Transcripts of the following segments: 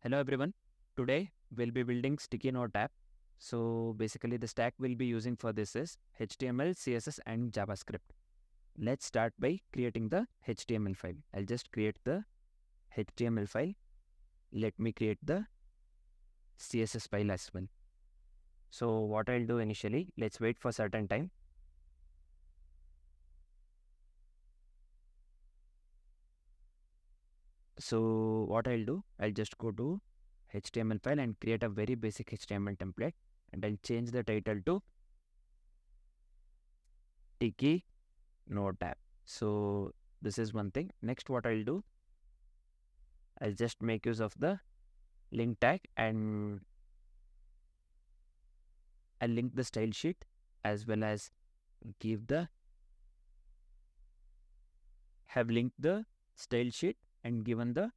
Hello everyone. Today we'll be building sticky note app. So basically the stack we'll be using for this is HTML, CSS and JavaScript. Let's start by creating the HTML file. I'll just create the HTML file. Let me create the CSS file as well. So what I'll do initially, let's wait for certain time. So what I'll do, I'll just go to HTML file and create a very basic HTML template, and I'll change the title to sticky note app. So this is one thing. Next, what I'll do, I'll just make use of the link tag and I'll link the style sheet as well as have linked the style sheet and given the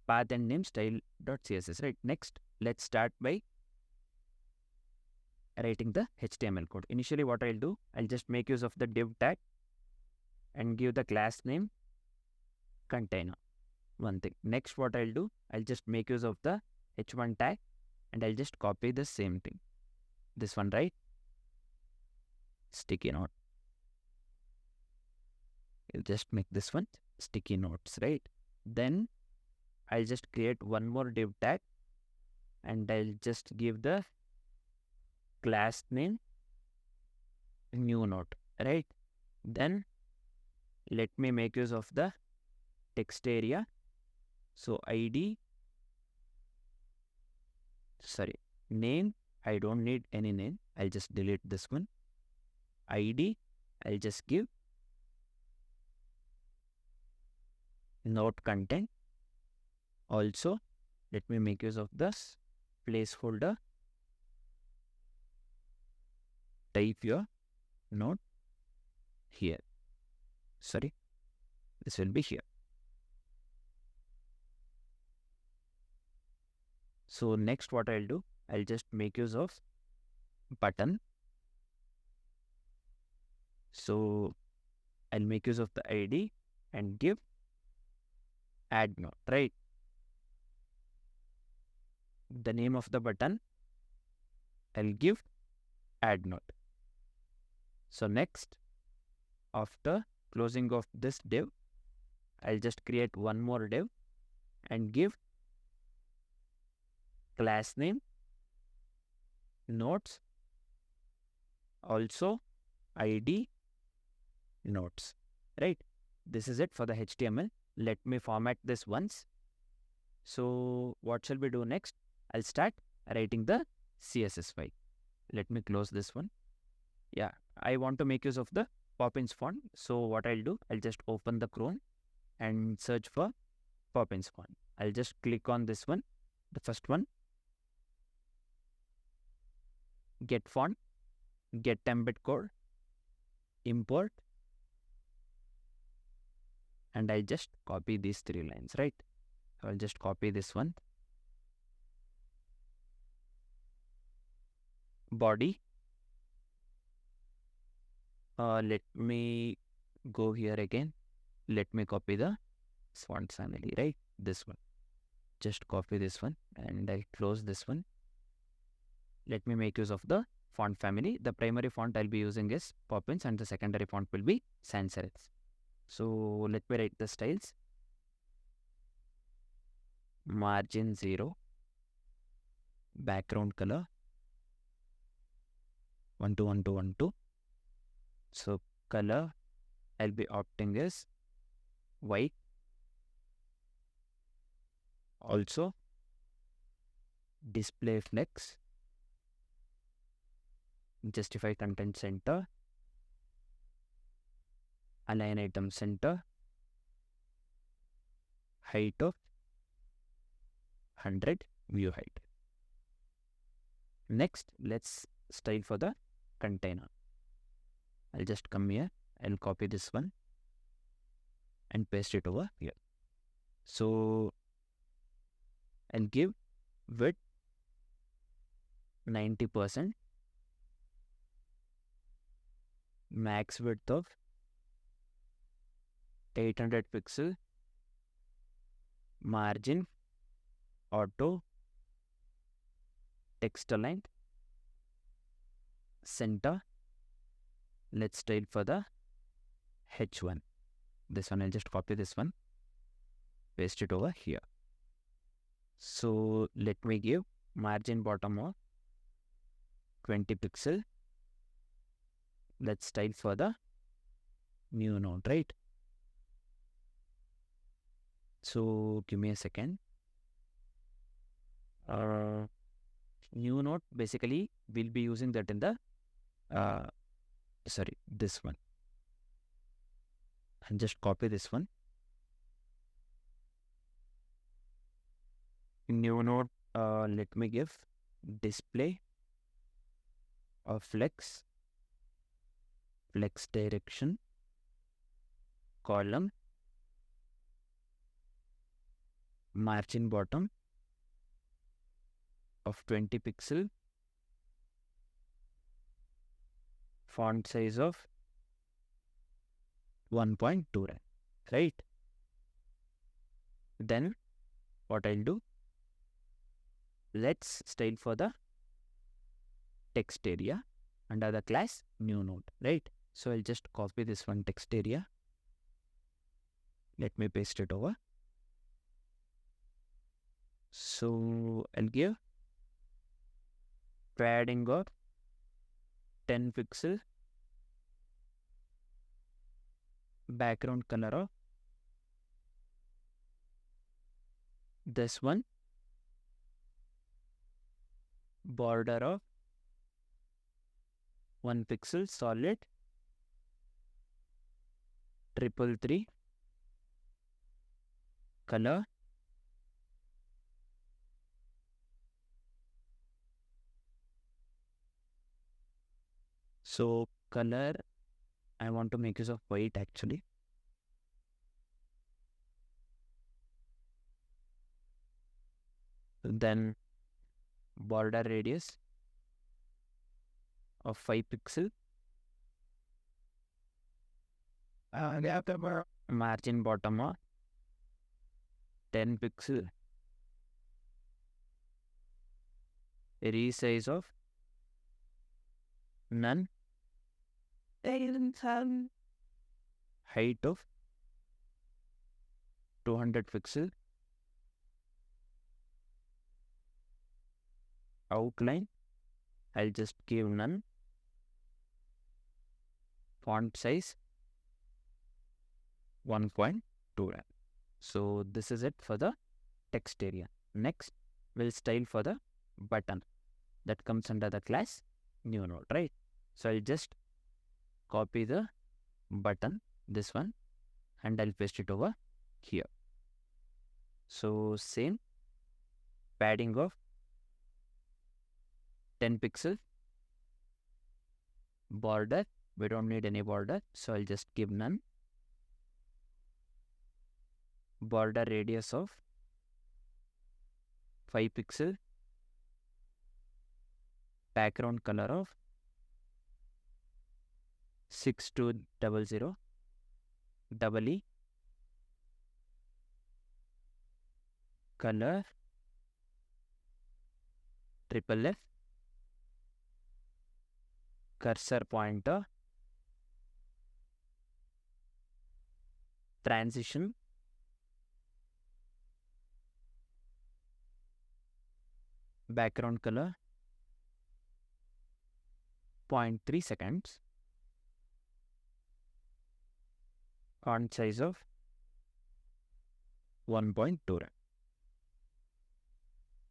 path and name style.css, right? Next, let's start by writing the HTML code. Initially, what I'll do, I'll just make use of the div tag and give the class name container. One thing. Next, what I'll do, I'll just make use of the h1 tag and I'll just copy the same thing. This one, right? Sticky note. You'll just make this one sticky notes, right? Then I'll just create one more div tag and I'll just give the class name new note, right? Then let me make use of the text area. So name, I don't need any name. I'll just delete this one. ID, I'll just give note content. Also, let me make use of this placeholder. Type your note here. Sorry, this will be here. So next, what I'll do, I'll just make use of button. So I'll make use of the ID and give add note, right? The name of the button, I'll give add note. So next, after closing of this div, I'll just create one more div and give class name notes, also ID notes, right? This is it for the HTML. Let me format this once. So what shall we do next? I'll start writing the CSS file. Let me close this one. Yeah, I want to make use of the Poppins font. So what I'll do, I'll just open the Chrome and search for Poppins font. I'll just click on this one, the first one. Get font, get embed code, import, and I'll just copy these 3 lines, right? So I'll just copy this one. Body. Let me go here again. Let me copy the font family, right? This one. Just copy this one and I'll close this one. Let me make use of the font family. The primary font I'll be using is Poppins and the secondary font will be sans serif. So let me write the styles. Margin 0, background color 121212. So color I'll be opting is white. Also display flex, justify content center, align item center, height of 100, view height. Next, let's style for the container. I'll just come here, I'll copy this one and paste it over here. So I'll give width 90%, max width of 800 pixel, margin auto text align, center. Let's style for the H1. This one, I'll just copy this one, paste it over here. So let me give margin bottom of 20 pixel. Let's style for the new node, right? So give me a second. New node, basically we'll be using that in the this one, and just copy this one. New node, let me give display of flex direction, column, margin bottom of 20 pixel, font size of 1.2, right? Then what I'll do, let's style for the text area under the class new node, right? So I'll just copy this one text area. Let me paste it over. So I'll give padding of 10 pixel, background color of this one, border of 1 pixel solid, 333, color, so color, I want to make use of white actually. Then border radius of 5 pixel, margin bottom of 10 pixel, resize of none, height of 200 pixel, outline, I'll just give none, font size 1.2. So this is it for the text area. Next, we'll style for the button that comes under the class new node, right? So I'll just copy the button, this one, and I'll paste it over here. So same, padding of 10 pixel, border, we don't need any border, so I'll just give none, border radius of 5 pixel, background color of 6200 EE, color FFF, cursor pointer, transition, background color 0.3 seconds, font size of 1.2.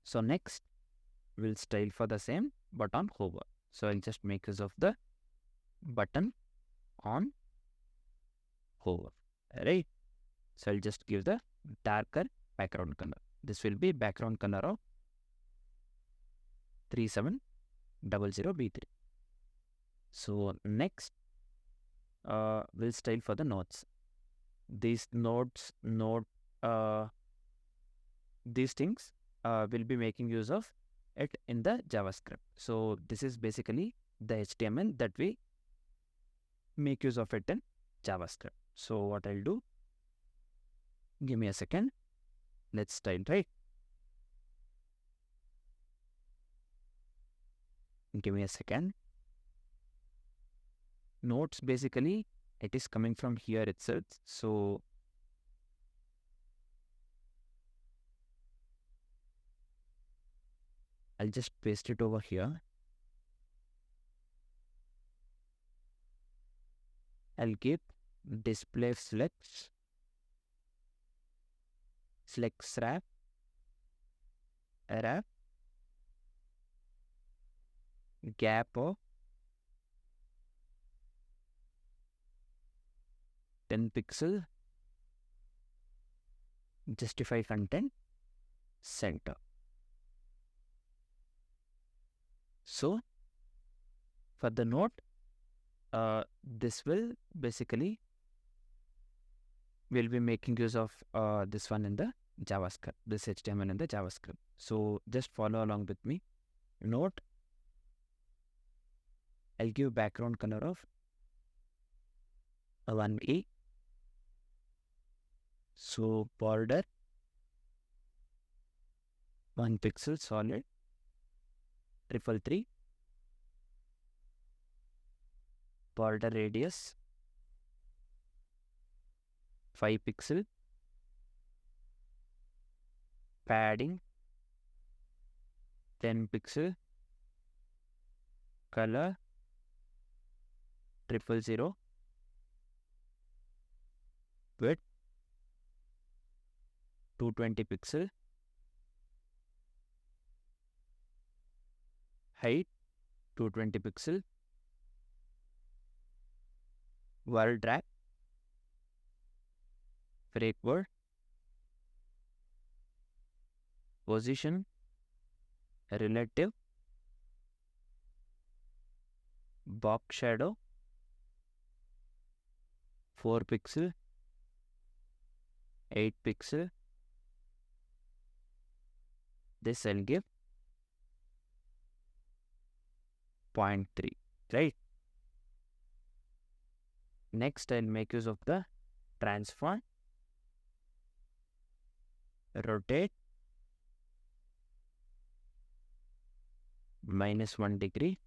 So next, we'll style for the same but on hover. So I'll just make use of the button on hover, right? So I'll just give the darker background color. This will be background color of 3700B3. So next, we'll style for the nodes. These nodes, these things will be making use of it in the JavaScript. So this is basically the HTML that we make use of it in JavaScript. So what I'll do, give me a second. Let's style, right? Give me a second. Notes, basically, it is coming from here itself. So I'll just paste it over here. I'll give display flex wrap gap of 10 pixel, justify content center. So for the note, this will basically, we'll be making use of this one in the JavaScript, this HTML in the JavaScript. So just follow along with me. Note, I'll give background color of 1E. So border 1 pixel solid, 333. Border radius 5 pixel. Padding 10 pixel. Color 000. Width 220 pixel. Height 220 pixel. Word wrap, break word, position, relative, box shadow 4 pixel, 8 pixel. This I'll give 0.3, right? Next, I'll make use of the transform, rotate, -1 degree,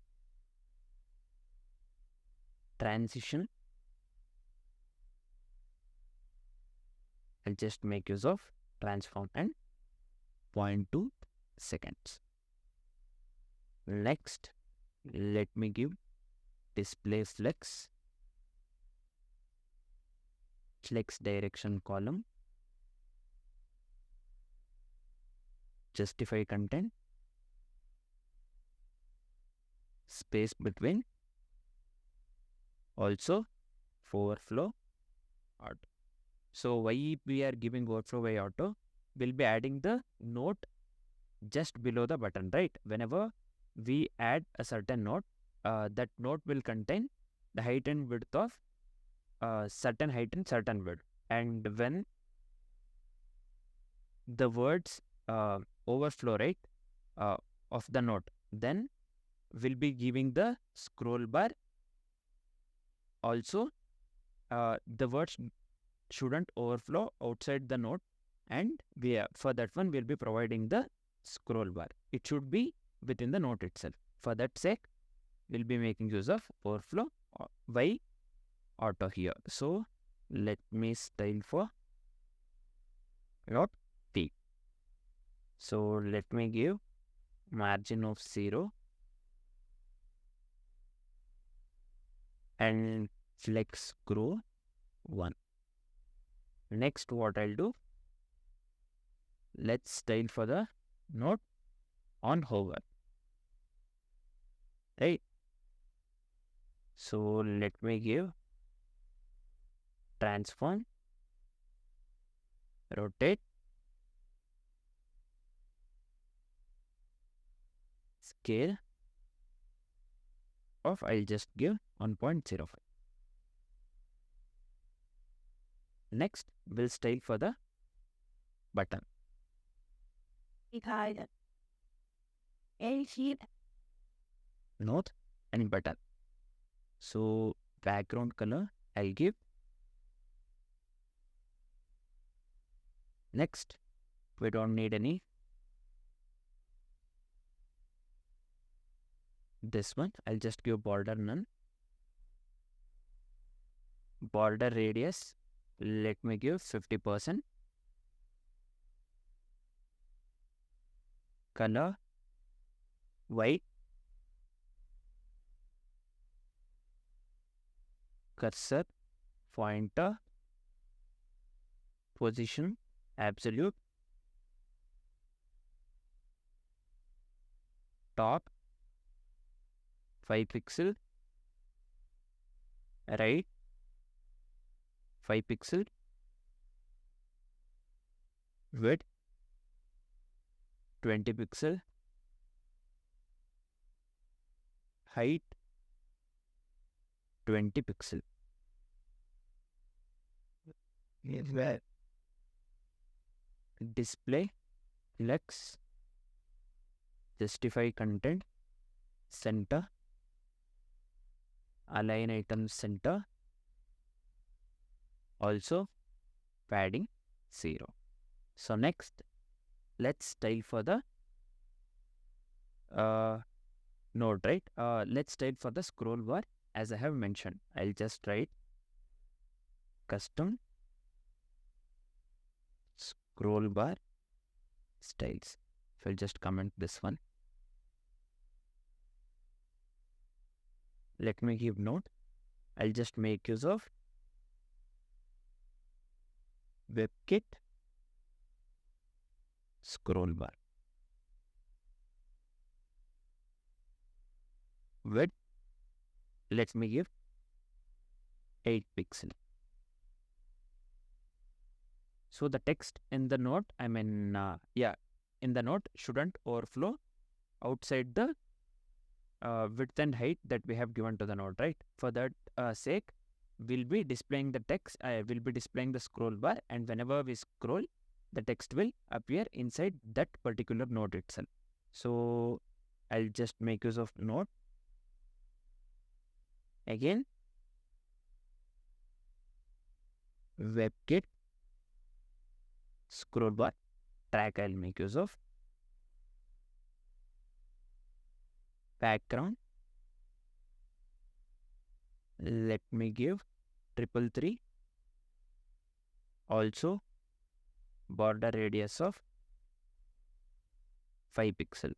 transition. I'll just make use of transform and 0.2 seconds. Next, let me give display flex direction column, justify content, space between, also overflow auto. So why we are giving overflow by auto? We'll be adding the note just below the button, right? Whenever we add a certain note, that note will contain the height and width of certain height and certain width. And when the words overflow, right, of the note, then we'll be giving the scroll bar. Also, the words shouldn't overflow outside the note, and for that one we'll be providing the scroll bar. It should be within the note itself. For that sake, we'll be making use of overflow by auto here. So let me style for not P. So let me give margin of 0 and flex screw 1. Next, what I'll do, let's style for the note on hover, right? So let me give transform, rotate, scale of, I'll just give 1.05. Next, we'll style for the button. Note and button. So background color I'll give. Next, we don't need any this one, I'll just give border none. Border radius, let me give 50%. Color, white. Cursor, pointer, position, absolute. Top, 5 pixel. Right, 5 pixel. Width, 20 pixel. Height, 20 pixel. Display, flex, justify content, center, align item center, also padding 0. So next, let's style for the node, right? Let's style for the scroll bar as I have mentioned. I'll just write custom scroll bar styles. So I'll just comment this one. Let me give node. I'll just make use of WebKit scroll bar. Width, let me give 8 pixel. So the text in the node, in the node shouldn't overflow outside the width and height that we have given to the node, right? For that sake, we'll be displaying the text, we'll be displaying the scroll bar, and whenever we scroll, the text will appear inside that particular node itself. So I'll just make use of node. Again, WebKit scroll bar track I'll make use of. Background, let me give 333. Also border radius of 5 pixel.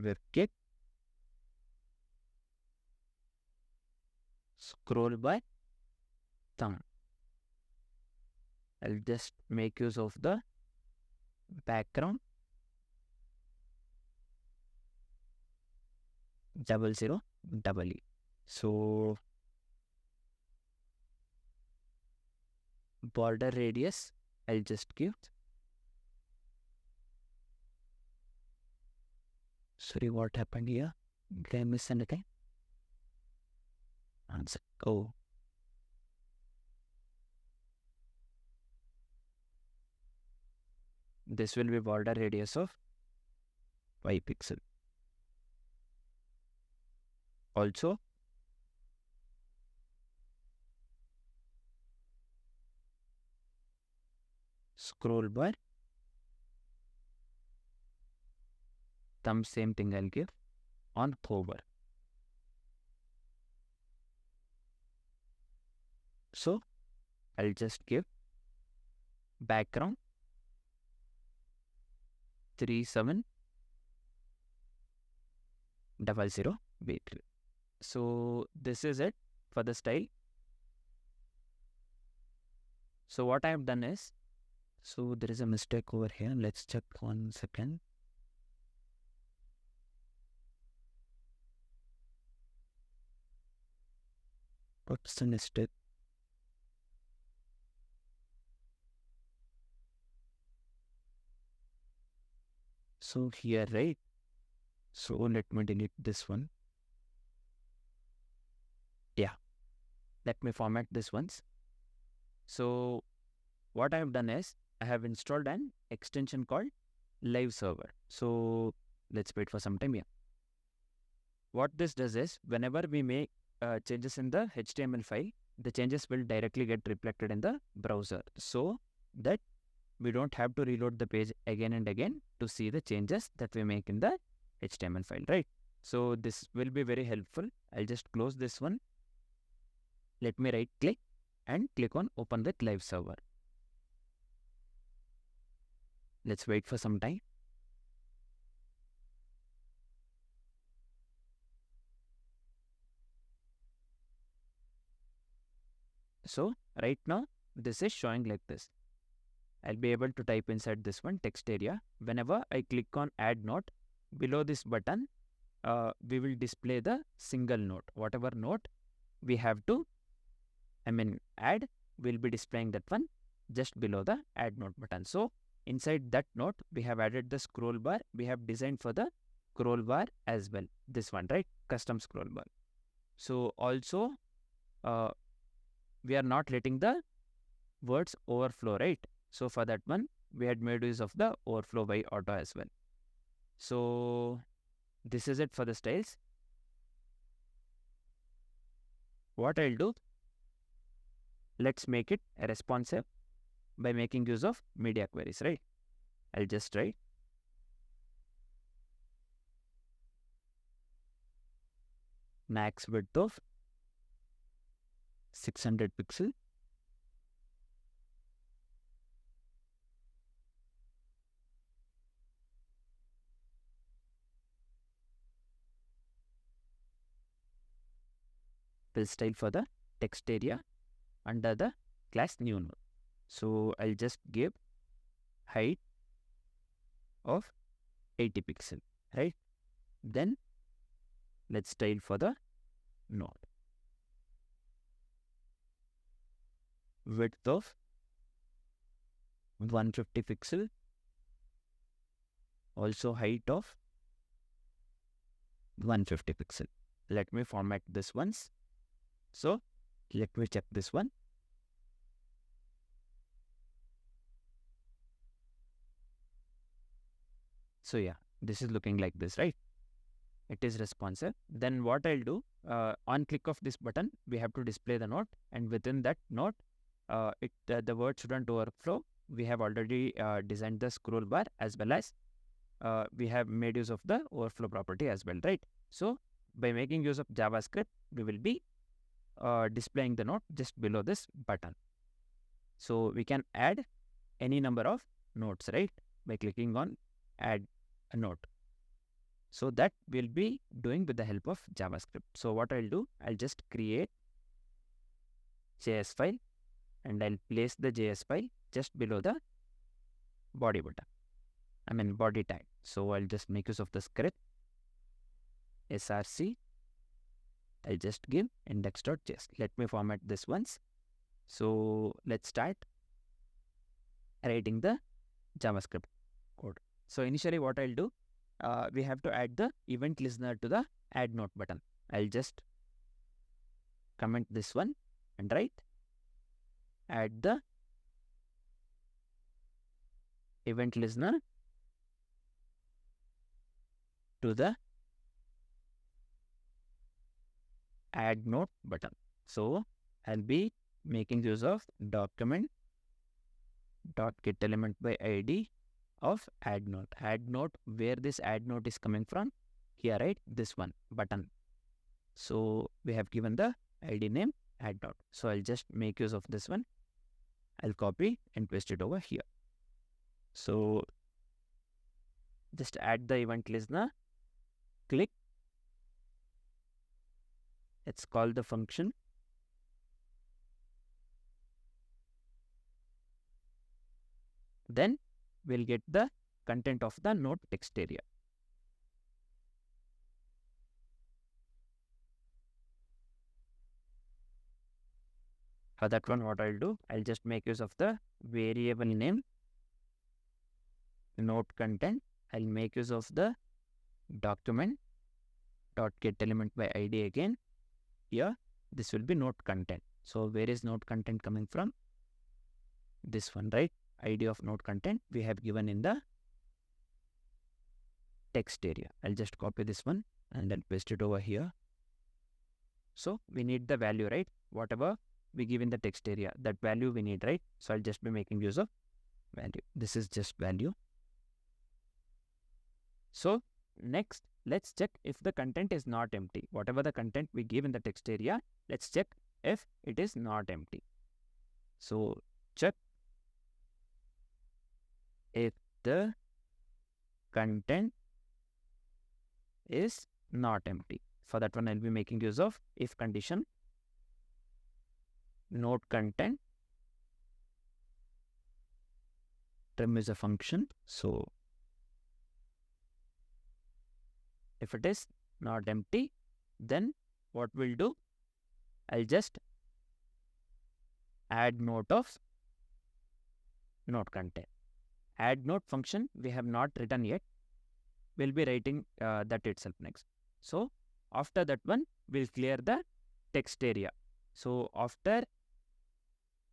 WebKit scroll bar thumb. I'll just make use of the background 00E. So border radius, I'll just give. Sorry, what happened here? Did I miss anything? Answer. Oh. This will be border radius of 5 pixel. Also, scroll bar thumb, same thing I'll give on hover. So I'll just give background 3700. Wait. So this is it for the style. So what I have done is, so there is a mistake over here. Let's check 1 second. What's the mistake? So here, right? So let me delete this one. Yeah. Let me format this once. So what I have done is, I have installed an extension called live server. So let's wait for some time here. What this does is, whenever we make changes in the HTML file, the changes will directly get reflected in the browser, so that we don't have to reload the page again and again to see the changes that we make in the HTML file, right? So this will be very helpful. I'll just close this one. Let me right click and click on open with live server. Let's wait for some time. So right now this is showing like this. I'll be able to type inside this one text area. Whenever I click on add note, below this button, we will display the single note. Whatever note we have to, add, we'll be displaying that one just below the add note button. So inside that note, we have added the scroll bar. We have designed for the scroll bar as well. This one, right? Custom scroll bar. So also, we are not letting the words overflow, right? So for that one, we had made use of the overflow by auto as well. So this is it for the styles. What I'll do, let's make it responsive by making use of media queries, right? I'll just write max width of 600 pixel. Fill style for the text area under the class new node. So I'll just give height of 80 pixel, right? Then let's style for the node. Width of 150 pixel. Also height of 150 pixel. Let me format this once. So let me check this one. So yeah, this is looking like this, right? It is responsive. Then what I'll do, on click of this button, we have to display the note, and within that note, the word shouldn't overflow. We have already designed the scroll bar, as well as we have made use of the overflow property as well, right? So by making use of JavaScript, we will be displaying the note just below this button. So we can add any number of notes, right? By clicking on add a note. So that we'll be doing with the help of JavaScript. So what I'll do, I'll just create JS file, and I'll place the JS file just below the body button. Body tag. So I'll just make use of the script src. I'll just give index.js. Let me format this once. So let's start writing the JavaScript code. So initially what I'll do, we have to add the event listener to the add note button. I'll just comment this one and write add the event listener to the add note button. So I'll be making use of document dot get element by id of add note. Add note, where this add note is coming from? Here, right? This one button. So we have given the id name add note. So I'll just make use of this one. I'll copy and paste it over here. So just add the event listener, click. Let's call the function. Then we'll get the content of the node text area. For that one, what I'll do, I'll just make use of the variable name node content. I'll make use of the document dot get element by id again. Here, this will be node content. So where is node content coming from? This one, right? ID of node content we have given in the text area. I'll just copy this one and then paste it over here. So we need the value, right? Whatever we give in the text area, that value we need, right? So I'll just be making use of value. This is just value. So next, let's check if the content is not empty. Whatever the content we give in the text area, let's check if it is not empty. So check if the content is not empty. For that one, I'll be making use of if condition, node content, trim is a function. So if it is not empty, then what we'll do, I'll just add node of node content. Add node function we have not written yet. We'll be writing that itself next. So after that one, we'll clear the text area. So after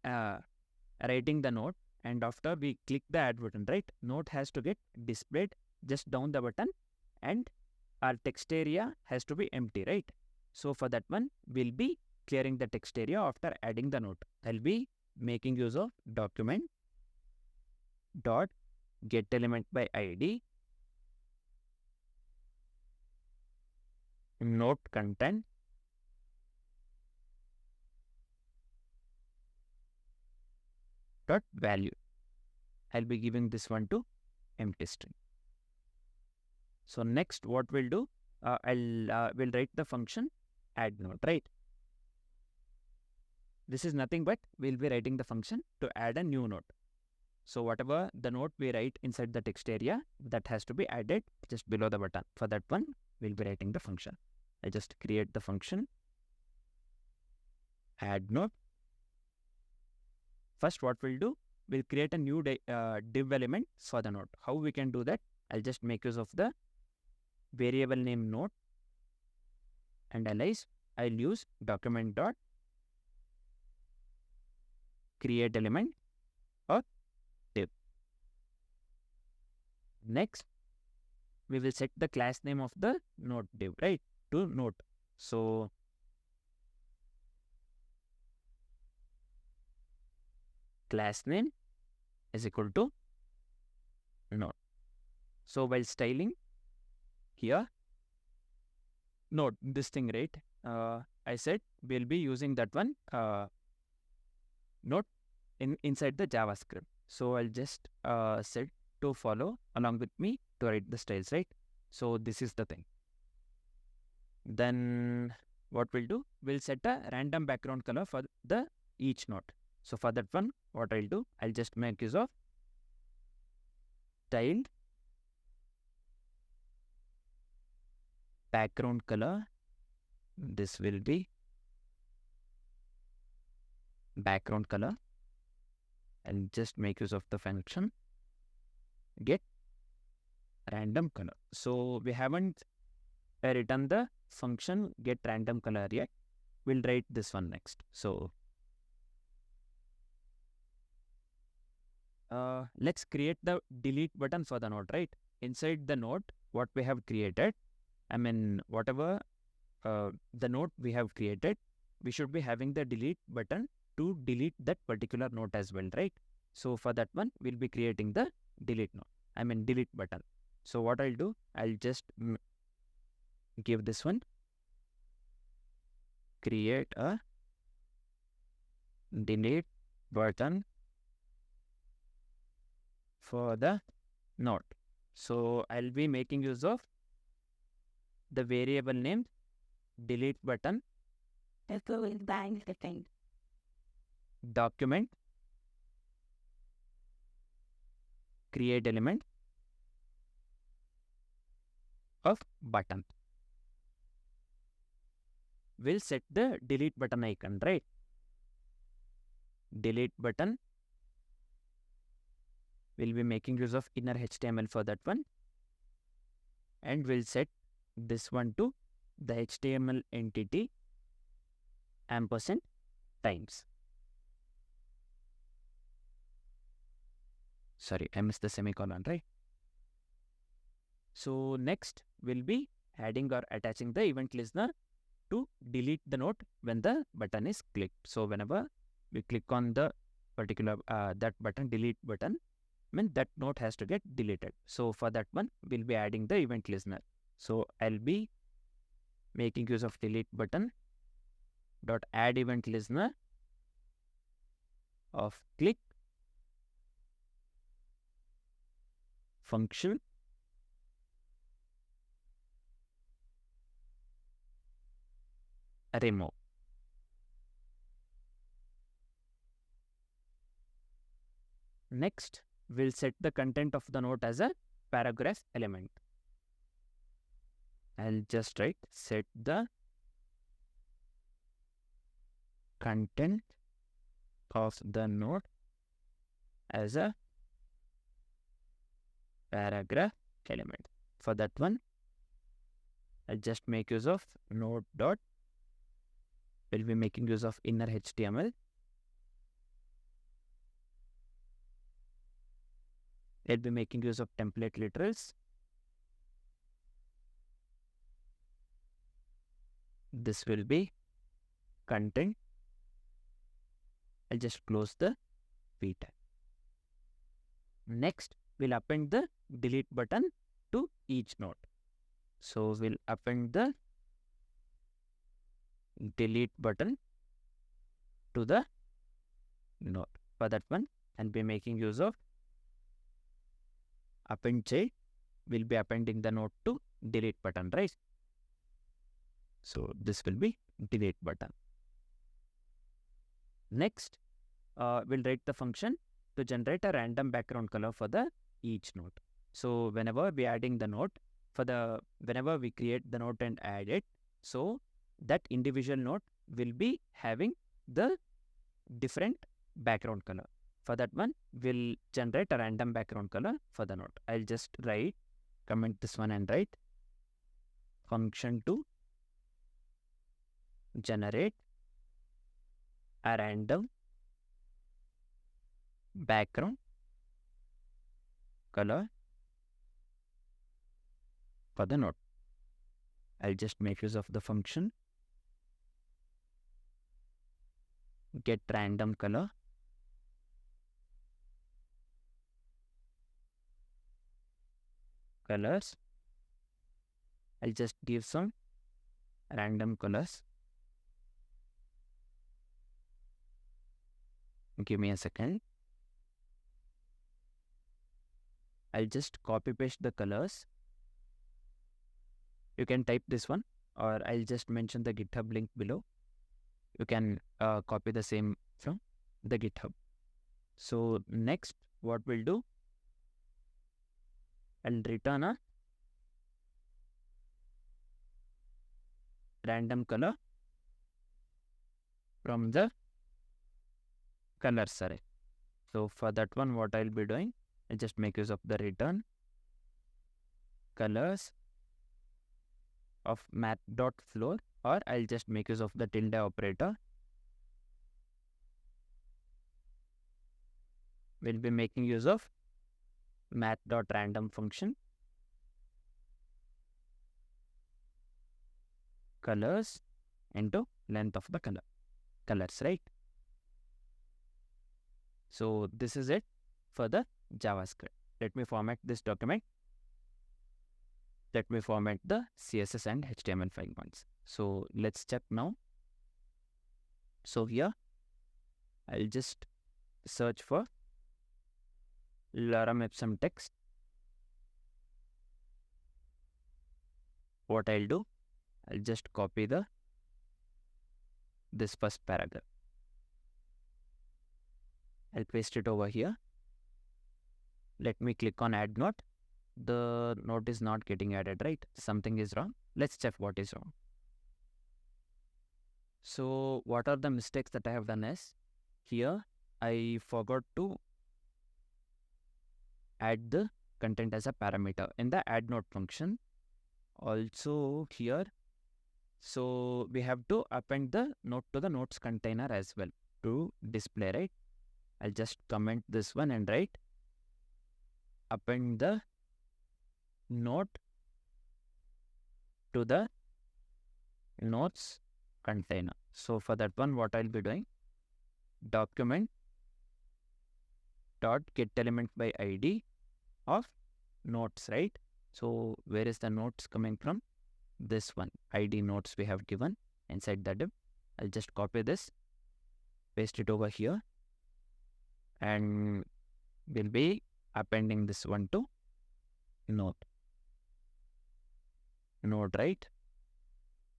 writing the node and after we click the add button, right? Node has to get displayed just down the button and our text area has to be empty, right? So for that one, we'll be clearing the text area after adding the node. I'll be making use of document dot get element by ID node content dot value. I'll be giving this one to empty string. So next, what we'll do, we'll write the function add node, right? This is nothing but we'll be writing the function to add a new node. So whatever the node we write inside the text area, that has to be added just below the button. For that one, we'll be writing the function. I just create the function add node. First, what we'll do, we'll create a new div element for the node. How we can do that? I'll just make use of the variable name node and alias. I'll use document dot create element or div. Next, we will set the class name of the node div, right, to node. So class name is equal to node. So while styling here, node, this thing, right? I said we'll be using that one node inside the JavaScript. So I'll just set to follow along with me to write the styles, right? So this is the thing. Then what we'll do, we'll set a random background color for the each node. So for that one, what I'll do, I'll just make use of style background color. This will be background color. I'll just make use of the function get random color. So we haven't written the function get random color yet. We'll write this one next. So let's create the delete button for the node, right? Inside the node, what we have created, whatever the node we have created, we should be having the delete button to delete that particular node as well, right? So for that one, we'll be creating the delete node, delete button. So what I'll do, I'll just give this one, create a delete button for the node. So I'll be making use of the variable name delete button document create element of button. We'll set the delete button icon, right? Delete button. We'll be making use of inner HTML for that one. And we'll set this one to the HTML entity ampersand times. Sorry, I missed the semicolon, right? So next, we'll be adding or attaching the event listener to delete the node when the button is clicked. So whenever we click on the particular that button, delete button, means that note has to get deleted. So for that one, we'll be adding the event listener. So I'll be making use of delete button dot add event listener of click function remove. Next, we'll set the content of the note as a paragraph element. I'll just write set the content of the note as a paragraph element. For that one, I'll just make use of note dot. We'll be making use of inner HTML. We'll be making use of template literals. This will be content. I'll just close the p tag. Next, we'll append the delete button to each node. So we'll append the delete button to the node. For that one, I'll be making use of append child. We'll be appending the node to delete button, right? So this will be delete button. Next, we'll write the function to generate a random background color for the each node. So whenever we adding the node, whenever we create the node and add it, so that individual node will be having the different background color. For that one, we'll generate a random background color for the node. I'll just comment this one and write function to generate a random background color for the node. I'll just make use of the function get random color colors. I'll just give some random colors. Give me a second. I'll just copy paste the colors. You can type this one, or I'll just mention the GitHub link below. You can copy the same from the GitHub. So next, what we'll do, I'll return a random color from the colors array. So for that one, what I'll be doing, I'll just make use of the return colors of math.floor, or I'll just make use of the tilde operator. We'll be making use of math.random function colors into length of the colors, right? So this is it for the JavaScript. Let me format this document. Let me format the CSS and HTML file once. So let's check now. So here, I'll just search for lorem ipsum text. What I'll do, I'll just copy this first paragraph. I'll paste it over here. Let me click on add note. The note is not getting added, right? Something is wrong. Let's check what is wrong. So what are the mistakes that I have done is, here I forgot to add the content as a parameter in the add note function. Also here, so we have to append the note to the notes container as well to display, right? I'll just comment this one and write append the note to the notes container. So for that one, what I'll be doing, document dot get element by ID of notes, right? So where is the notes coming from? This one, ID notes we have given inside the div. I'll just copy this, paste it over here, and we'll be appending this one to note, right?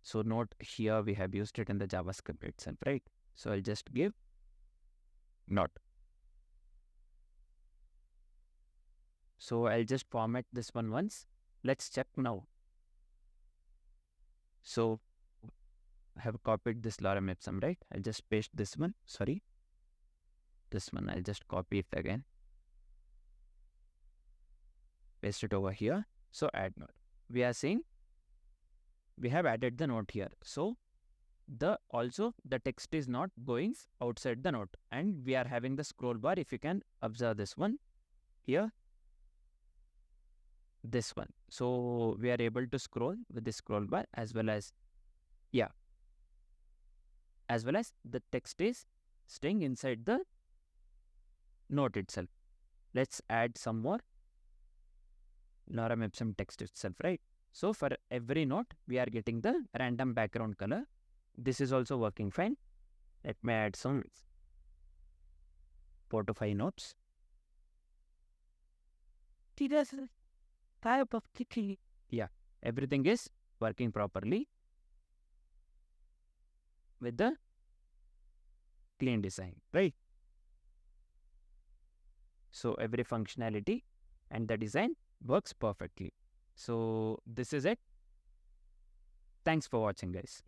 So note here we have used it in the JavaScript itself, right? So I'll just give note. So I'll just format this one once. Let's check now. So I have copied this lorem ipsum, right? I'll just paste this one. Sorry. This one, I'll just copy it again. Paste it over here. So add note. We are saying we have added the note here. So also the text is not going outside the note. And we are having the scroll bar. If you can observe this one here. This one. So we are able to scroll with this scroll bar as well as the text is staying inside the note itself. Let's add some more lorem ipsum text itself, right? So for every note, we are getting the random background color. This is also working fine. Let me add some 4 to 5 notes. Yeah, everything is working properly with the clean design, right? So every functionality and the design works perfectly. So this is it. Thanks for watching, guys.